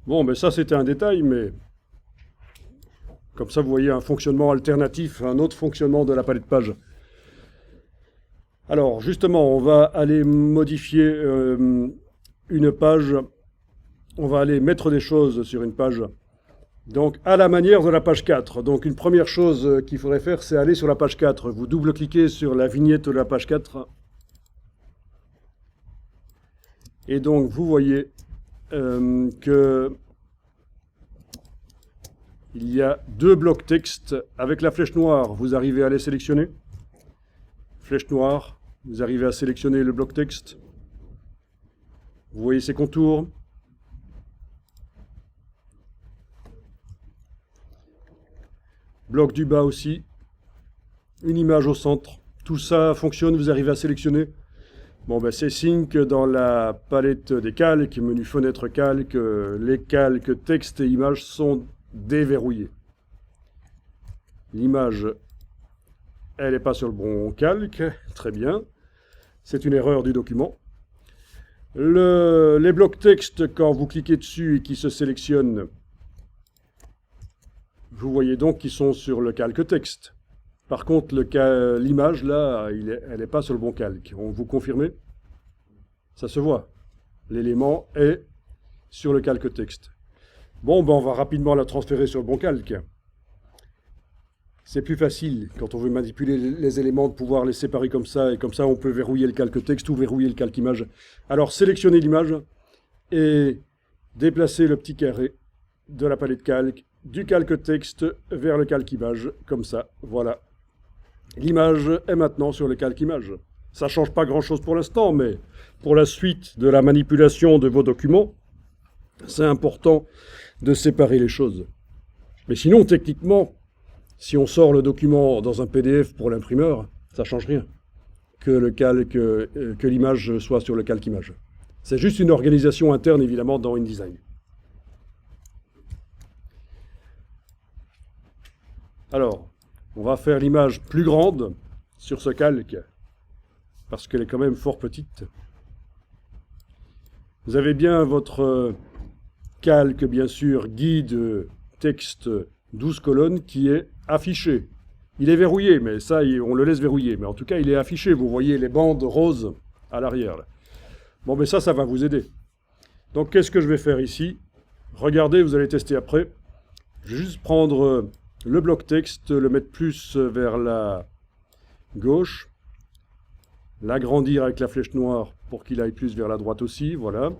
Bon, mais ça c'était un détail, mais comme ça vous voyez un fonctionnement alternatif, un autre fonctionnement de la palette page. Alors justement, on va aller modifier une page, on va aller mettre des choses sur une page. Donc à la manière de la page 4. Donc une première chose qu'il faudrait faire, c'est aller sur la page 4. Vous double-cliquez sur la vignette de la page 4. Et donc vous voyez que il y a deux blocs texte avec la flèche noire. Vous arrivez à les sélectionner. Flèche noire, vous arrivez à sélectionner le bloc texte. Vous voyez ses contours. Bloc du bas aussi. Une image au centre. Tout ça fonctionne, vous arrivez à sélectionner. Bon, ben c'est signe que dans la palette des calques, menu fenêtre calque, les calques texte et images sont déverrouillés. L'image, elle n'est pas sur le bon calque, très bien. C'est une erreur du document. Les blocs texte, quand vous cliquez dessus et qui se sélectionnent, vous voyez donc qu'ils sont sur le calque texte. Par contre, l'image, là, elle n'est pas sur le bon calque. Vous confirmez? Ça se voit. L'élément est sur le calque texte. Bon, ben on va rapidement la transférer sur le bon calque. C'est plus facile, quand on veut manipuler les éléments, de pouvoir les séparer comme ça, et comme ça on peut verrouiller le calque texte ou verrouiller le calque image. Alors sélectionnez l'image et déplacez le petit carré de la palette calque, du calque texte vers le calque image, comme ça, voilà. L'image est maintenant sur le calque image. Ça ne change pas grand-chose pour l'instant, mais pour la suite de la manipulation de vos documents, c'est important de séparer les choses. Mais sinon, techniquement, si on sort le document dans un PDF pour l'imprimeur, ça ne change rien que l'image soit sur le calque image. C'est juste une organisation interne, évidemment, dans InDesign. Alors, on va faire l'image plus grande sur ce calque, parce qu'elle est quand même fort petite. Vous avez bien votre calque, bien sûr, guide texte 12 colonnes qui est affiché. Il est verrouillé, mais ça, on le laisse verrouiller. Mais en tout cas, il est affiché. Vous voyez les bandes roses à l'arrière. Bon, mais ça va vous aider. Donc, qu'est-ce que je vais faire ici? Regardez, vous allez tester après. Je vais juste prendre le bloc texte, le mettre plus vers la gauche, l'agrandir avec la flèche noire pour qu'il aille plus vers la droite aussi, voilà.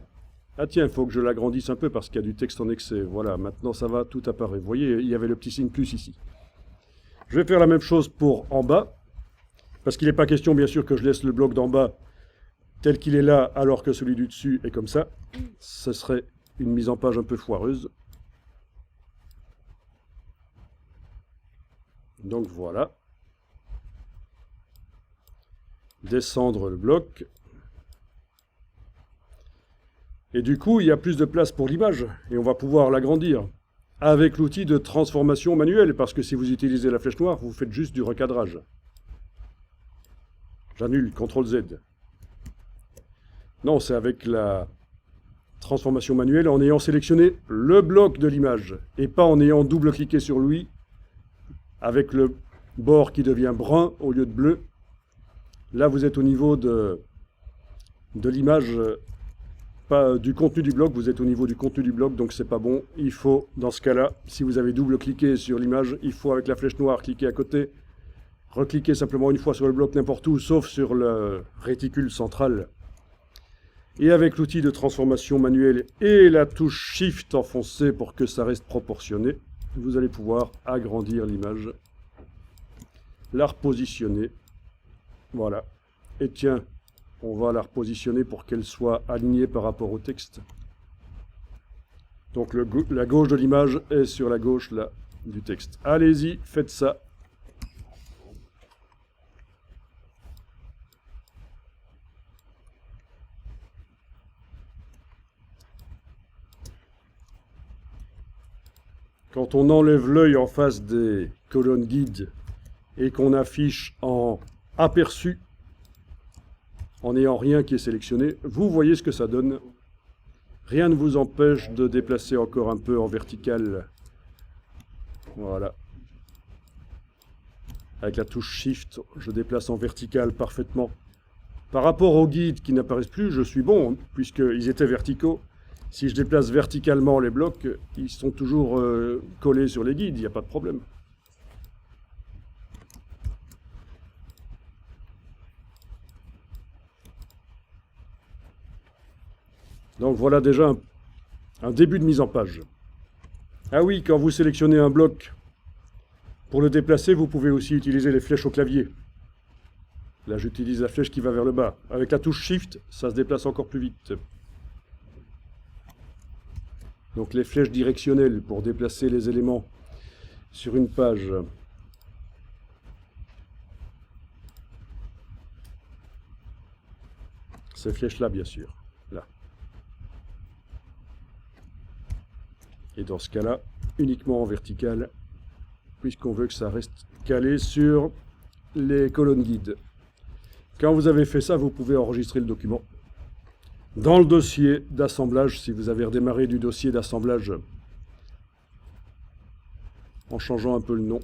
Ah tiens, il faut que je l'agrandisse un peu parce qu'il y a du texte en excès. Voilà, maintenant ça va, tout apparaît. Vous voyez, il y avait le petit signe plus ici. Je vais faire la même chose pour en bas, parce qu'il n'est pas question bien sûr que je laisse le bloc d'en bas tel qu'il est là alors que celui du dessus est comme ça. Ce serait une mise en page un peu foireuse. Donc voilà. Descendre le bloc. Et du coup, il y a plus de place pour l'image, et on va pouvoir l'agrandir avec l'outil de transformation manuelle, parce que si vous utilisez la flèche noire, vous faites juste du recadrage. J'annule, CTRL Z. Non, c'est avec la transformation manuelle en ayant sélectionné le bloc de l'image, et pas en ayant double-cliqué sur lui, avec le bord qui devient brun au lieu de bleu. Là, vous êtes au niveau de l'image, pas du contenu du bloc, vous êtes au niveau du contenu du bloc, donc c'est pas bon. Il faut, dans ce cas-là, si vous avez double-cliqué sur l'image, il faut avec la flèche noire cliquer à côté, recliquer simplement une fois sur le bloc n'importe où, sauf sur le réticule central. Et avec l'outil de transformation manuelle et la touche Shift enfoncée pour que ça reste proportionné, vous allez pouvoir agrandir l'image, la repositionner. Voilà. Et tiens, on va la repositionner pour qu'elle soit alignée par rapport au texte. Donc la gauche de l'image est sur la gauche là, du texte. Allez-y, faites ça. Quand on enlève l'œil en face des colonnes guides et qu'on affiche en aperçu, en n'ayant rien qui est sélectionné, vous voyez ce que ça donne. Rien ne vous empêche de déplacer encore un peu en vertical. Voilà. Avec la touche Shift, je déplace en vertical parfaitement. Par rapport aux guides qui n'apparaissent plus, je suis bon, puisqu'ils étaient verticaux. Si je déplace verticalement les blocs, ils sont toujours collés sur les guides, il n'y a pas de problème. Donc voilà déjà un début de mise en page. Ah oui, quand vous sélectionnez un bloc, pour le déplacer, vous pouvez aussi utiliser les flèches au clavier. Là, j'utilise la flèche qui va vers le bas. Avec la touche Shift, ça se déplace encore plus vite. Donc les flèches directionnelles pour déplacer les éléments sur une page. Ces flèches-là, bien sûr. Là. Et dans ce cas-là, uniquement en vertical, puisqu'on veut que ça reste calé sur les colonnes guides. Quand vous avez fait ça, vous pouvez enregistrer le document. Dans le dossier d'assemblage, si vous avez redémarré du dossier d'assemblage, en changeant un peu le nom.